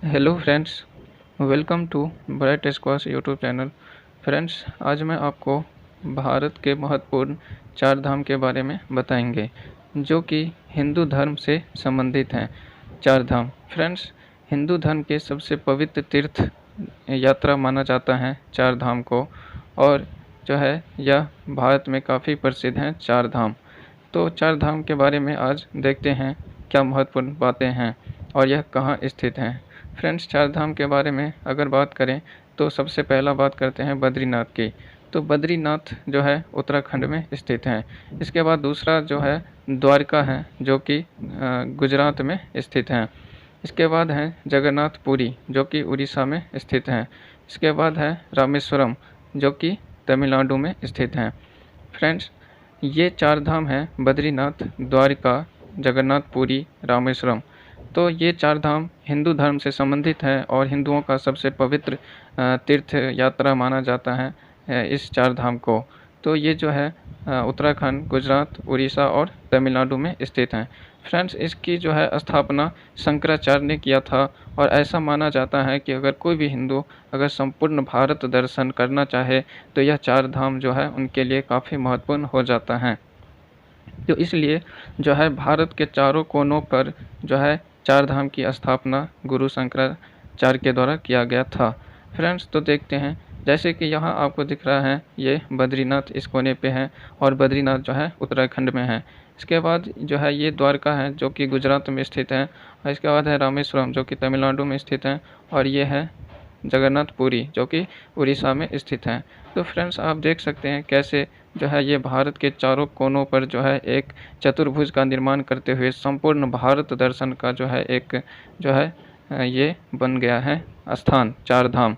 Hello friends, welcome to bright squash YouTube channel. Friends, आज मैं आपको भारत के महत्वपूर्ण चार धाम के बारे में बताएंगे जो कि हिंदू धर्म से संबंधित हैं। चार धाम फ्रेंड्स, हिंदू धर्म के सबसे पवित्र तीर्थ यात्रा माना जाता है चार धाम को, और जो है यह भारत में काफ़ी प्रसिद्ध हैं चार धाम। तो चार धाम के बारे में आज देखते हैं क्या महत्वपूर्ण बातें हैं और यह कहाँ स्थित हैं। फ्रेंड्स, चार धाम के बारे में अगर बात करें तो सबसे पहला बात करते हैं बद्रीनाथ की। तो बद्रीनाथ जो है उत्तराखंड में स्थित है। इसके बाद दूसरा जो है द्वारका है जो कि गुजरात में स्थित है। इसके बाद है जगन्नाथपुरी जो कि उड़ीसा में स्थित है। इसके बाद है रामेश्वरम जो कि तमिलनाडु में स्थित है। फ्रेंड्स, ये चार धाम हैं बद्रीनाथ, द्वारका, जगन्नाथपुरी, रामेश्वरम। तो ये चार धाम हिंदू धर्म से संबंधित है और हिंदुओं का सबसे पवित्र तीर्थ यात्रा माना जाता है इस चार धाम को। तो ये जो है उत्तराखंड, गुजरात, उड़ीसा और तमिलनाडु में स्थित हैं। फ्रेंड्स, इसकी जो है स्थापना शंकराचार्य ने किया था और ऐसा माना जाता है कि अगर कोई भी हिंदू अगर संपूर्ण भारत दर्शन करना चाहे तो यह चार धाम जो है उनके लिए काफ़ी महत्वपूर्ण हो जाता है। तो इसलिए जो है भारत के चारों कोनों पर जो है चार धाम की स्थापना गुरु शंकराचार्य के द्वारा किया गया था। फ्रेंड्स, तो देखते हैं जैसे कि यहाँ आपको दिख रहा है ये बद्रीनाथ इस कोने पे है और बद्रीनाथ जो है उत्तराखंड में है। इसके बाद जो है ये द्वारका है जो कि गुजरात में स्थित है, और इसके बाद है रामेश्वरम जो कि तमिलनाडु में स्थित है, और ये है जगन्नाथपुरी जो कि उड़ीसा में स्थित है। तो फ्रेंड्स, आप देख सकते हैं कैसे जो है ये भारत के चारों कोनों पर जो है एक चतुर्भुज का निर्माण करते हुए संपूर्ण भारत दर्शन का जो है एक जो है ये बन गया है स्थान चार धाम।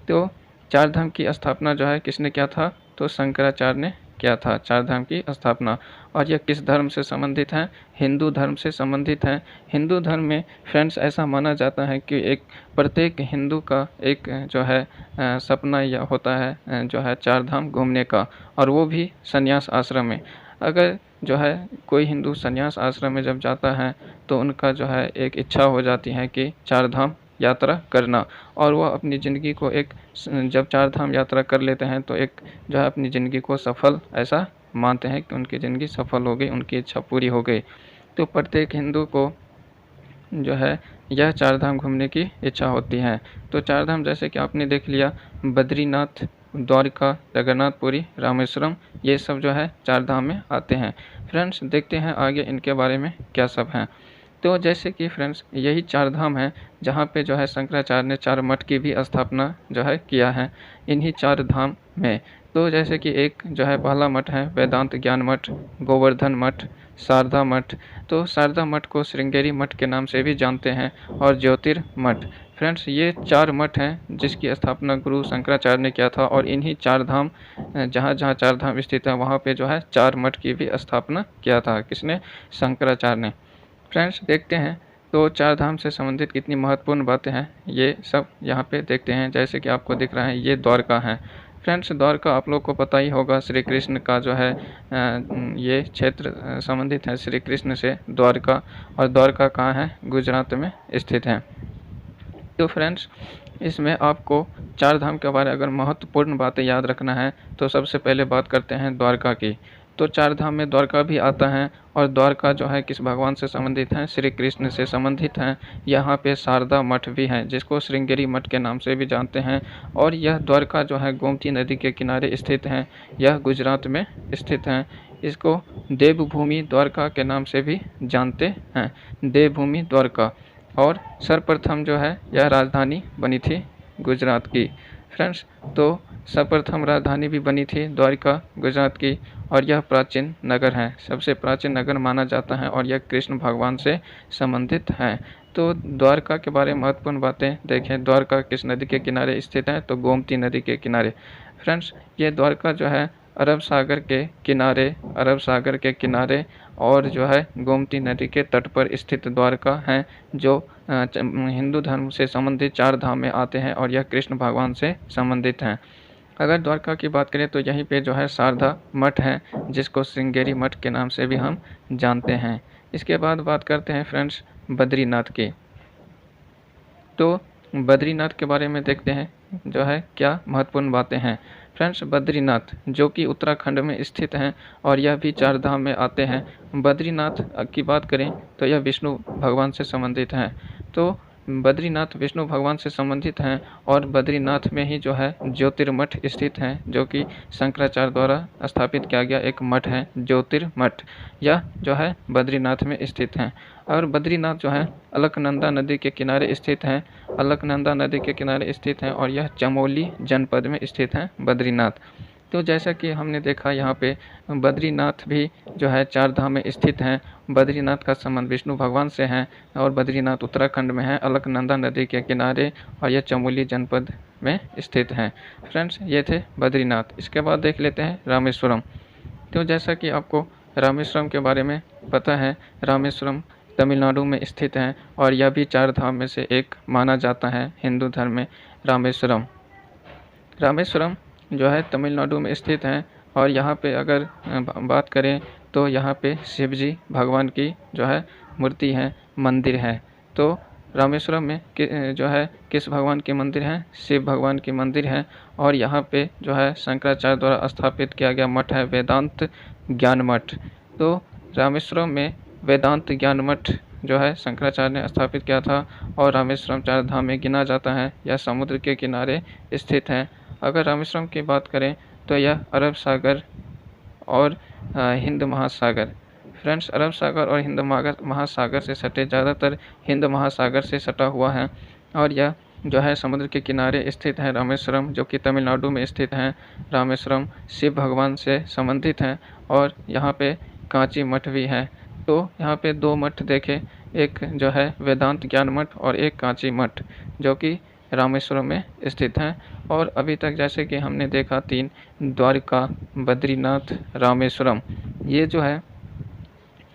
तो चार धाम की स्थापना जो है किसने किया था? तो शंकराचार्य ने किया था चार धाम की स्थापना। और यह किस धर्म से संबंधित है? हिंदू धर्म से संबंधित है। हिंदू धर्म में फ्रेंड्स ऐसा माना जाता है कि एक प्रत्येक हिंदू का एक जो है सपना या होता है जो है चार धाम घूमने का, और वो भी संन्यास आश्रम में। अगर जो है कोई हिंदू संन्यास आश्रम में जब जाता है तो उनका जो है एक इच्छा हो जाती है कि चार धाम यात्रा करना, और वह अपनी ज़िंदगी को एक जब चार धाम यात्रा कर लेते हैं तो एक जो है अपनी ज़िंदगी को सफल ऐसा मानते हैं कि उनकी ज़िंदगी सफल हो गई, उनकी इच्छा पूरी हो गई। तो प्रत्येक हिंदू को जो है यह चार धाम घूमने की इच्छा होती है। तो चार धाम जैसे कि आपने देख लिया, बद्रीनाथ, द्वारका, जगन्नाथपुरी, रामेश्वरम, ये सब जो है चार धाम में आते हैं। फ्रेंड्स, देखते हैं आगे इनके बारे में क्या सब हैं। तो जैसे कि फ्रेंड्स यही चार धाम है जहाँ पे जो है शंकराचार्य ने चार मठ की भी स्थापना जो है किया है इन्हीं चार धाम में। तो जैसे कि एक जो है पहला मठ है वेदांत ज्ञान मठ, गोवर्धन मठ, शारदा मठ। तो शारदा मठ को श्रृंगेरी मठ के नाम से भी जानते हैं, और ज्योतिर्मठ। फ्रेंड्स, ये चार मठ हैं जिसकी स्थापना गुरु शंकराचार्य ने किया था, और इन्हीं चार धाम जहाँ जहाँ चार धाम स्थित है वहाँ पे जो है चार मठ की भी स्थापना किया था। किसने? शंकराचार्य ने। फ्रेंड्स, देखते हैं तो चार धाम से संबंधित कितनी महत्वपूर्ण बातें हैं ये सब यहाँ पे देखते हैं। जैसे कि आपको दिख रहा है ये द्वारका है। फ्रेंड्स, द्वारका आप लोग को पता ही होगा, श्री कृष्ण का जो है ये क्षेत्र संबंधित है श्री कृष्ण से द्वारका, और द्वारका कहाँ है? गुजरात में स्थित है। तो फ्रेंड्स, इसमें आपको चार धाम के बारे में अगर महत्वपूर्ण बातें याद रखना है तो सबसे पहले बात करते हैं द्वारका की। तो चार धाम में द्वारका भी आता है, और द्वारका जो है किस भगवान से संबंधित है? श्री कृष्ण से संबंधित हैं। यहाँ पे शारदा मठ भी है जिसको श्रृंगेरी मठ के नाम से भी जानते हैं, और यह द्वारका जो है गोमती नदी के किनारे स्थित है। यह गुजरात में स्थित है। इसको देवभूमि द्वारका के नाम से भी जानते हैं, देवभूमि द्वारका। और सर्वप्रथम जो है यह राजधानी बनी थी गुजरात की। फ्रेंड्स, तो सर्वप्रथम राजधानी भी बनी थी द्वारका गुजरात की, और यह प्राचीन नगर है, सबसे प्राचीन नगर माना जाता है, और यह कृष्ण भगवान से संबंधित है। तो द्वारका के बारे में महत्वपूर्ण बातें देखें। द्वारका किस नदी के किनारे स्थित है? तो गोमती नदी के किनारे। फ्रेंड्स, ये द्वारका जो है अरब सागर के किनारे और जो है गोमती नदी के तट पर स्थित द्वारका हैं जो हिंदू धर्म से संबंधित चार धाम में आते हैं, और यह कृष्ण भगवान से संबंधित हैं। अगर द्वारका की बात करें तो यहीं पे जो है शारदा मठ है जिसको श्रृंगेरी मठ के नाम से भी हम जानते हैं। इसके बाद बात करते हैं फ्रेंड्स बद्रीनाथ की। तो बद्रीनाथ के बारे में देखते हैं जो है क्या महत्वपूर्ण बातें हैं। फ्रेंड्स, बद्रीनाथ जो कि उत्तराखंड में स्थित हैं और यह भी 4 धाम में आते हैं। बद्रीनाथ की बात करें तो यह विष्णु भगवान से संबंधित हैं। तो बद्रीनाथ विष्णु भगवान से संबंधित हैं और बद्रीनाथ में ही जो है ज्योतिर्मठ स्थित हैं, जो कि शंकराचार्य द्वारा स्थापित किया गया एक मठ है ज्योतिर्मठ। यह जो है बद्रीनाथ में स्थित हैं और बद्रीनाथ जो है अलकनंदा नदी के किनारे स्थित हैं। अलकनंदा नदी के किनारे स्थित हैं और यह चमोली जनपद में स्थित हैं बद्रीनाथ। तो जैसा कि हमने देखा यहाँ पे बद्रीनाथ भी जो है 4 धाम में स्थित हैं। बद्रीनाथ का संबंध विष्णु भगवान से है और बद्रीनाथ उत्तराखंड में है, अलकनंदा नदी के किनारे, और यह चमोली जनपद में स्थित हैं। फ्रेंड्स, ये थे बद्रीनाथ। इसके बाद देख लेते हैं रामेश्वरम। तो जैसा कि आपको रामेश्वरम के बारे में पता है, रामेश्वरम तमिलनाडु में स्थित है और यह भी 4 धाम में से एक माना जाता है हिंदू धर्म में। रामेश्वरम जो है तमिलनाडु में स्थित है और यहाँ पे अगर बात करें तो यहाँ पे शिव जी भगवान की जो है मूर्ति है, मंदिर है। तो रामेश्वरम में जो है किस भगवान की मंदिर है? शिव भगवान की मंदिर है और यहाँ पे जो है शंकराचार्य द्वारा स्थापित किया गया मठ है वेदांत ज्ञान मठ। तो रामेश्वरम में वेदांत ज्ञान मठ जो है शंकराचार्य ने स्थापित किया था और रामेश्वरम 4 धाम में गिना जाता है। यह समुद्र के किनारे स्थित है। अगर रामेश्वरम की बात करें तो यह अरब सागर और हिंद महासागर, फ्रेंड्स, अरब सागर और हिंद महासागर से सटे, ज़्यादातर हिंद महासागर से सटा हुआ है और यह जो है समुद्र के किनारे स्थित है। रामेश्वरम जो कि तमिलनाडु में स्थित है। रामेश्वरम शिव भगवान से संबंधित है और यहाँ पे कांची मठ भी है। तो यहाँ पे 2 मठ देखे, एक जो है वेदांत ज्ञान मठ और एक कांची मठ, जो कि रामेश्वरम में स्थित हैं। और अभी तक जैसे कि हमने देखा 3, द्वारका, बद्रीनाथ, रामेश्वरम, ये जो है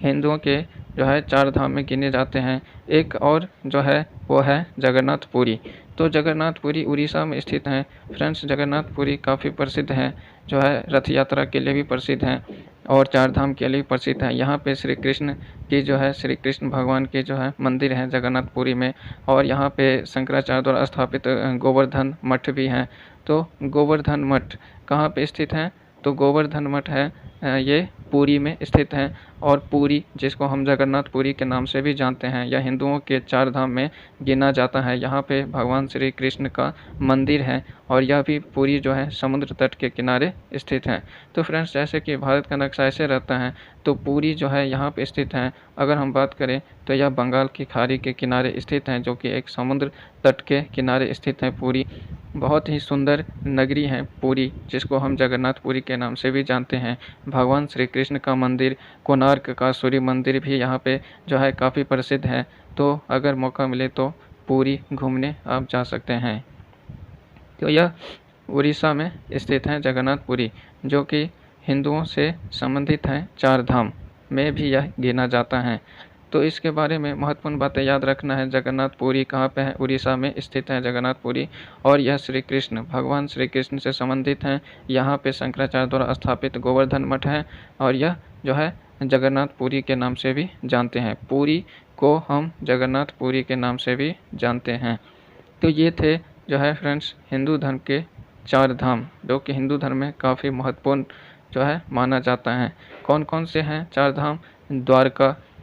हिंदुओं के जो है 4 धाम में गिने जाते हैं। एक और जो है वो है जगन्नाथपुरी। तो जगन्नाथपुरी उड़ीसा में स्थित है। फ्रेंड्स, जगन्नाथपुरी काफ़ी प्रसिद्ध है, जो है रथ यात्रा के लिए भी प्रसिद्ध है और 4 धाम के लिए प्रसिद्ध है। यहाँ पे श्री कृष्ण की जो है श्री कृष्ण भगवान की जो है मंदिर है जगन्नाथपुरी में और यहाँ पे शंकराचार्य द्वारा स्थापित गोवर्धन मठ भी हैं। तो गोवर्धन मठ कहाँ पे स्थित है? तो गोवर्धन मठ है ये पुरी में स्थित है और पुरी, जिसको हम जगन्नाथपुरी के नाम से भी जानते हैं, यह हिंदुओं के 4 धाम में गिना जाता है। यहाँ पे भगवान श्री कृष्ण का मंदिर है और यह भी पुरी जो है समुद्र तट के किनारे स्थित है। तो फ्रेंड्स, जैसे कि भारत का नक्शा ऐसे रहता है, तो पुरी जो है यहाँ पे स्थित है। अगर हम बात करें तो यह बंगाल की खाड़ी के किनारे स्थित है, जो कि एक समुद्र तट के किनारे स्थित है पुरी। बहुत ही सुंदर नगरी है पुरी, जिसको हम जगन्नाथपुरी के नाम से भी जानते हैं। भगवान श्री कृष्ण का मंदिर, कोणार्क का सूर्य मंदिर भी यहाँ पे जो है काफ़ी प्रसिद्ध है। तो अगर मौका मिले तो पुरी घूमने आप जा सकते हैं। तो यह उड़ीसा में स्थित है जगन्नाथपुरी, जो कि हिंदुओं से संबंधित है। 4 धाम में भी यह गिना जाता है। तो इसके बारे में महत्वपूर्ण बातें याद रखना है। जगन्नाथपुरी कहाँ पे है? उड़ीसा में स्थित है जगन्नाथपुरी और यह श्री कृष्ण, भगवान श्री कृष्ण से संबंधित हैं। यहाँ पे शंकराचार्य द्वारा स्थापित गोवर्धन मठ है और यह जो है जगन्नाथपुरी के नाम से भी जानते हैं। पुरी को हम जगन्नाथपुरी के नाम से भी जानते हैं। तो ये थे जो है फ्रेंड्स हिंदू धर्म के 4 धाम, जो कि हिंदू धर्म में काफ़ी महत्वपूर्ण जो है माना जाता है। कौन कौन से हैं 4 धाम?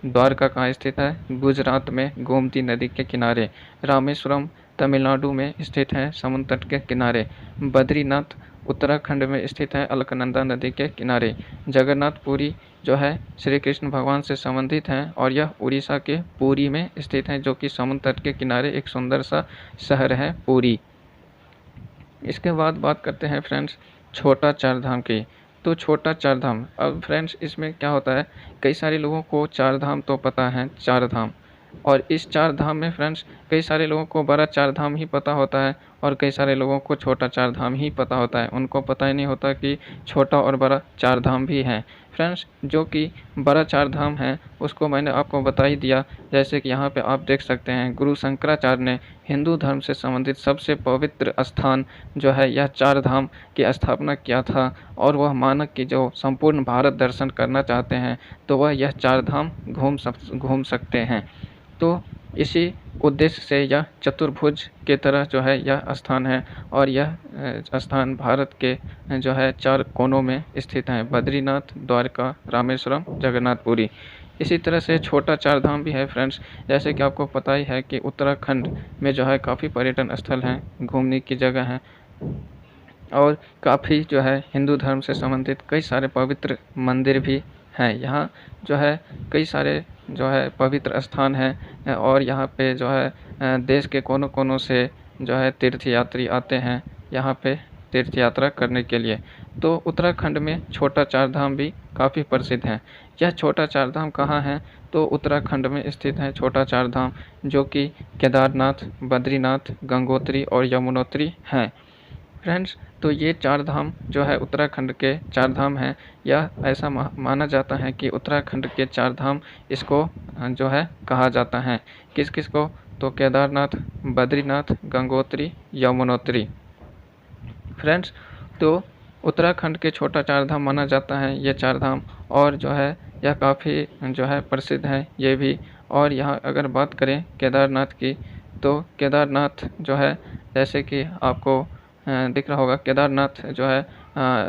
द्वारका कहाँ स्थित है? गुजरात में गोमती नदी के किनारे। रामेश्वरम तमिलनाडु में स्थित है, समुद्र तट के किनारे। बद्रीनाथ उत्तराखंड में स्थित है, अलकनंदा नदी के किनारे। जगन्नाथपुरी जो है श्री कृष्ण भगवान से संबंधित हैं और यह उड़ीसा के पुरी में स्थित है, जो कि समुद्र तट के किनारे एक सुंदर सा शहर है पुरी। इसके बाद बात करते हैं फ्रेंड्स छोटा 4 धाम की। तो छोटा 4 धाम, अब फ्रेंड्स इसमें क्या होता है, कई सारे लोगों को 4 धाम तो पता है, 4 धाम, और इस 4 धाम में फ्रेंड्स कई सारे लोगों को बड़ा 4 धाम ही पता होता है और कई सारे लोगों को छोटा 4 धाम ही पता होता है। उनको पता ही नहीं होता कि छोटा और बड़ा 4 धाम भी हैं। फ्रेंड्स, जो कि बड़ा 4 धाम है उसको मैंने आपको बता ही दिया। जैसे कि यहाँ पे आप देख सकते हैं, गुरु शंकराचार्य ने हिंदू धर्म से संबंधित सबसे पवित्र स्थान जो है यह 4 धाम की स्थापना किया था और वह मानक की जो संपूर्ण भारत दर्शन करना चाहते हैं तो वह यह 4 धाम घूम सकते हैं। तो इसी उद्देश्य से यह चतुर्भुज के तरह जो है यह स्थान है और यह स्थान भारत के जो है 4 कोनों में स्थित है, बद्रीनाथ, द्वारका, रामेश्वरम, जगन्नाथपुरी। इसी तरह से छोटा चार धाम भी है फ्रेंड्स। जैसे कि आपको पता ही है कि उत्तराखंड में जो है काफ़ी पर्यटन स्थल हैं, घूमने की जगह हैं और काफ़ी जो है हिंदू धर्म से संबंधित कई सारे पवित्र मंदिर भी हैं। यहाँ जो है कई सारे जो है पवित्र स्थान हैं और यहाँ पे जो है देश के कोनों-कोनों से जो है तीर्थयात्री आते हैं यहाँ पे तीर्थ यात्रा करने के लिए। तो उत्तराखंड में छोटा चार धाम भी काफ़ी प्रसिद्ध है। यह छोटा चार धाम कहाँ है? तो उत्तराखंड में स्थित है छोटा चार धाम, जो कि केदारनाथ, बद्रीनाथ, गंगोत्री और यमुनोत्री हैं। फ्रेंड्स, तो ये चार धाम जो है उत्तराखंड के चार धाम हैं। यह ऐसा माना जाता है कि उत्तराखंड के चार धाम इसको जो है कहा जाता है। किस को? तो केदारनाथ, बद्रीनाथ, गंगोत्री, यमुनोत्री। फ्रेंड्स, तो उत्तराखंड के छोटा चार धाम माना जाता है ये चार धाम, और जो है यह काफ़ी जो है प्रसिद्ध है ये भी। और यहाँ अगर बात करें केदारनाथ की, तो केदारनाथ जो है जैसे कि आपको दिख रहा होगा, केदारनाथ जो है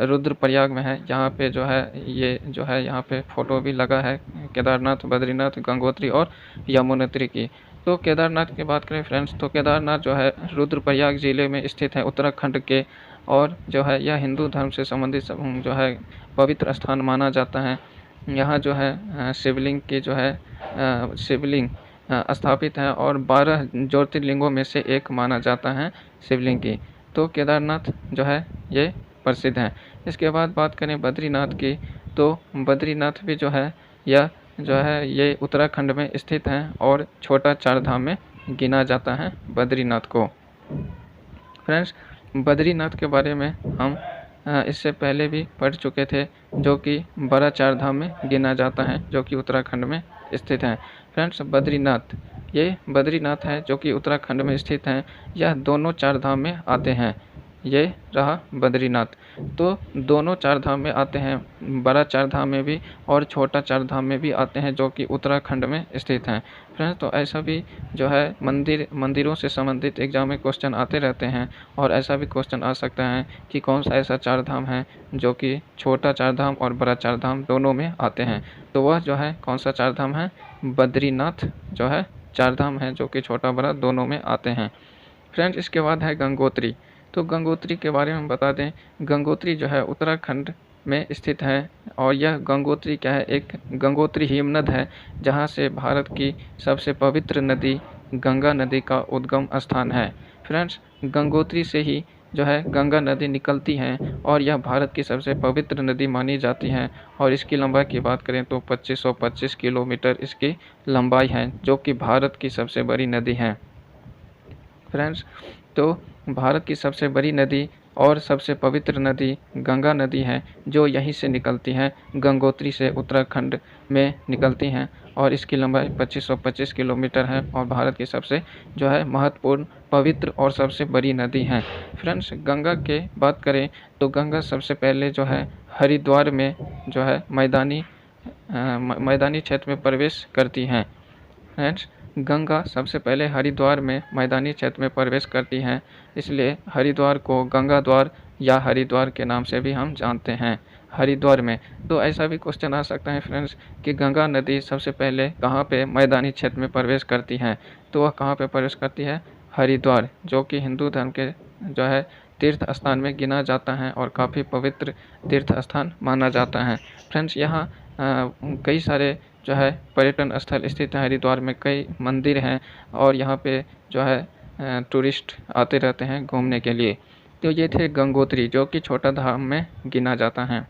रुद्रप्रयाग में है। यहाँ पे जो है ये जो है यहाँ पे फ़ोटो भी लगा है केदारनाथ, बद्रीनाथ, गंगोत्री और यमुनोत्री की। तो केदारनाथ की बात करें फ्रेंड्स, तो केदारनाथ जो है रुद्रप्रयाग ज़िले में स्थित है उत्तराखंड के, और जो है यह हिंदू धर्म से संबंधित जो है पवित्र स्थान माना जाता है। यहाँ जो है शिवलिंग की जो है शिवलिंग स्थापित है और 12 ज्योतिर्लिंगों में से एक माना जाता है शिवलिंग की। तो केदारनाथ जो है ये प्रसिद्ध है। इसके बाद बात करें बद्रीनाथ की, तो बद्रीनाथ भी जो है यह जो है ये उत्तराखंड में स्थित है और छोटा चार धाम में गिना जाता है बद्रीनाथ को। फ्रेंड्स, बद्रीनाथ के बारे में हम इससे पहले भी पढ़ चुके थे, जो कि बड़ा चार धाम में गिना जाता है, जो कि उत्तराखंड में स्थित है। फ्रेंड्स, बद्रीनाथ ये बद्रीनाथ है जो कि उत्तराखंड में स्थित हैं। यह दोनों चार धाम में आते हैं। ये रहा बद्रीनाथ। तो दोनों चार धाम में आते हैं, बड़ा चार धाम में भी और छोटा चार धाम में भी आते हैं, जो कि उत्तराखंड में स्थित हैं। फ्रेंड्स, तो ऐसा भी जो है मंदिरों से संबंधित एग्जाम में क्वेश्चन आते रहते हैं, और ऐसा भी क्वेश्चन आ सकता है कि कौन सा ऐसा चार धाम है जो कि छोटा चार धाम और बड़ा चार धाम दोनों में आते हैं। तो वह जो है कौन सा चार धाम है? बद्रीनाथ जो है चार धाम है, जो कि छोटा बड़ा दोनों में आते हैं। फ्रेंड्स, इसके बाद है गंगोत्री। तो गंगोत्री के बारे में बता दें, गंगोत्री जो है उत्तराखंड में स्थित है, और यह गंगोत्री क्या है? एक गंगोत्री हिमनद है, जहां से भारत की सबसे पवित्र नदी गंगा नदी का उद्गम स्थान है। फ्रेंड्स, गंगोत्री से ही जो है गंगा नदी निकलती है, और यह भारत की सबसे पवित्र नदी मानी जाती है। और इसकी लंबाई की बात करें तो 2525 किलोमीटर इसकी लंबाई है, जो कि भारत की सबसे बड़ी नदी है। फ्रेंड्स, तो भारत की सबसे बड़ी नदी और सबसे पवित्र नदी गंगा नदी है, जो यहीं से निकलती है, गंगोत्री से उत्तराखंड में निकलती हैं, और इसकी लंबाई 2525 किलोमीटर है और भारत की सबसे जो है महत्वपूर्ण, पवित्र और सबसे बड़ी नदी है। फ्रेंड्स, गंगा के बात करें तो गंगा सबसे पहले जो है हरिद्वार में जो है मैदानी क्षेत्र में प्रवेश करती हैं। फ्रेंड्स, गंगा सबसे पहले हरिद्वार में मैदानी क्षेत्र में प्रवेश करती हैं, इसलिए हरिद्वार को गंगा द्वार या हरिद्वार के नाम से भी हम जानते हैं, हरिद्वार में। तो ऐसा भी क्वेश्चन आ सकता है फ्रेंड्स कि गंगा नदी सबसे पहले कहाँ पे मैदानी क्षेत्र में प्रवेश करती है? तो वह कहाँ पे प्रवेश करती है? हरिद्वार, जो कि हिंदू धर्म के जो है तीर्थ स्थान में गिना जाता है और काफ़ी पवित्र तीर्थ स्थान माना जाता है। फ्रेंड्स, यहाँ कई सारे जो है पर्यटन स्थल स्थित है। हरिद्वार में कई मंदिर हैं और यहाँ पे जो है टूरिस्ट आते रहते हैं घूमने के लिए। तो ये थे गंगोत्री, जो कि छोटा धाम में गिना जाता है।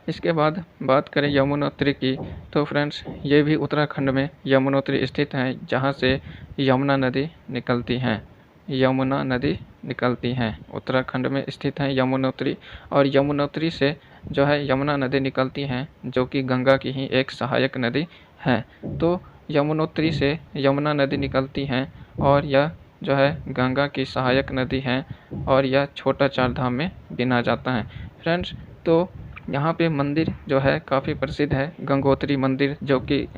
इसके बाद बात करें यमुनोत्री की, तो फ्रेंड्स ये भी उत्तराखंड में यमुनोत्री स्थित है, जहाँ से यमुना नदी निकलती है। यमुना नदी निकलती हैं, उत्तराखंड में स्थित है यमुनोत्री, और यमुनोत्री से जो है यमुना नदी निकलती हैं, जो कि गंगा की ही एक सहायक नदी है। तो यमुनोत्री से यमुना नदी निकलती हैं और यह जो है गंगा की सहायक नदी है, और यह छोटा चार धाम में गिना जाता है। फ्रेंड्स, तो यहाँ पे मंदिर जो है काफ़ी प्रसिद्ध है, गंगोत्री मंदिर, जो कि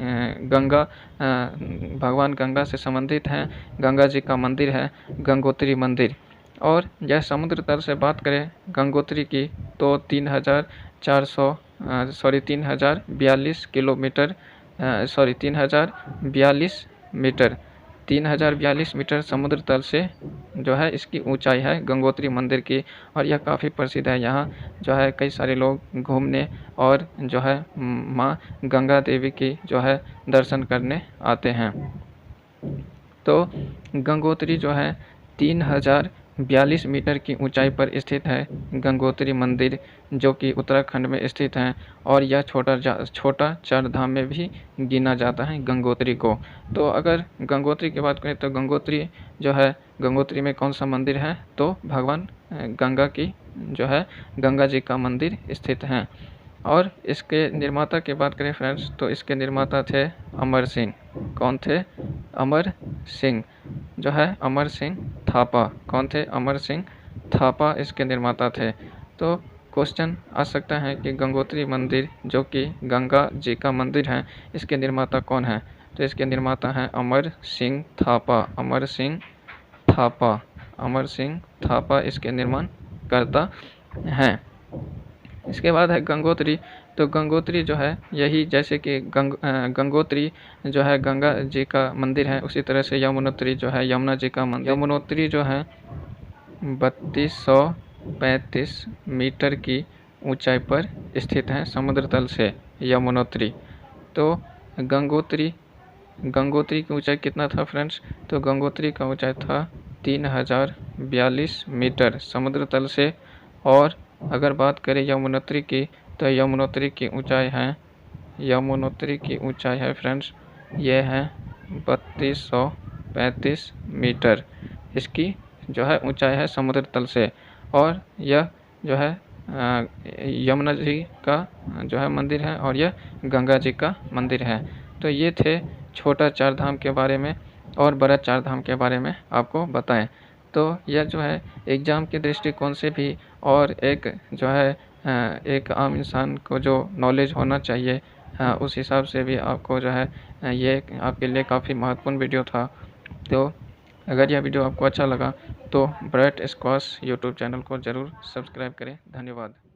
गंगा भगवान गंगा से संबंधित हैं। गंगा जी का मंदिर है गंगोत्री मंदिर। और यह समुद्र तल से बात करें गंगोत्री की तो 3042 किलोमीटर 3042 मीटर समुद्र तल से जो है इसकी ऊंचाई है गंगोत्री मंदिर की। और यह काफ़ी प्रसिद्ध है। यहाँ जो है कई सारे लोग घूमने और जो है माँ गंगा देवी की जो है दर्शन करने आते हैं। तो गंगोत्री जो है 3042 मीटर की ऊंचाई पर स्थित है गंगोत्री मंदिर, जो कि उत्तराखंड में स्थित है। और यह छोटा चार धाम में भी गिना जाता है गंगोत्री को। तो अगर गंगोत्री की बात करें तो गंगोत्री में कौन सा मंदिर है, तो भगवान गंगा की जो है गंगा जी का मंदिर स्थित है। और इसके निर्माता की बात करें फ्रेंड्स, तो इसके निर्माता थे अमर सिंह। कौन थे? अमर सिंह जो है अमर सिंह थापा। कौन थे? अमर सिंह थापा इसके निर्माता थे। तो क्वेश्चन आ सकता है कि गंगोत्री मंदिर जो कि गंगा जी का मंदिर है, इसके निर्माता कौन है? तो इसके निर्माता हैं अमर सिंह थापा। अमर सिंह थापा इसके निर्माण करता हैं। इसके बाद है गंगोत्री। तो गंगोत्री जो है यही जैसे कि गंगोत्री जो है गंगा जी का मंदिर है, उसी तरह से यमुनोत्री जो है यमुना जी का मंदिर। यमुनोत्री जो है 3235 मीटर की ऊंचाई पर स्थित है समुद्र तल से यमुनोत्री। तो गंगोत्री की ऊंचाई कितना था फ्रेंड्स? तो गंगोत्री का ऊंचाई था 3042 मीटर समुद्र तल से। और अगर बात करें यमुनोत्री की, तो यमुनोत्री की ऊंचाई है फ्रेंड्स, ये है 3235 मीटर। इसकी जो है ऊंचाई है समुद्र तल से। और यह जो है यमुना जी का जो है मंदिर है, और यह गंगा जी का मंदिर है। तो ये थे छोटा चार धाम के बारे में और बड़ा चार धाम के बारे में आपको बताएं। तो यह जो है एग्ज़ाम के दृष्टिकोण से भी, और एक जो है एक आम इंसान को जो नॉलेज होना चाहिए, उस हिसाब से भी आपको जो है ये आपके लिए काफ़ी महत्वपूर्ण वीडियो था। तो अगर यह वीडियो आपको अच्छा लगा तो ब्राइट स्क्वाश यूट्यूब चैनल को ज़रूर सब्सक्राइब करें। धन्यवाद।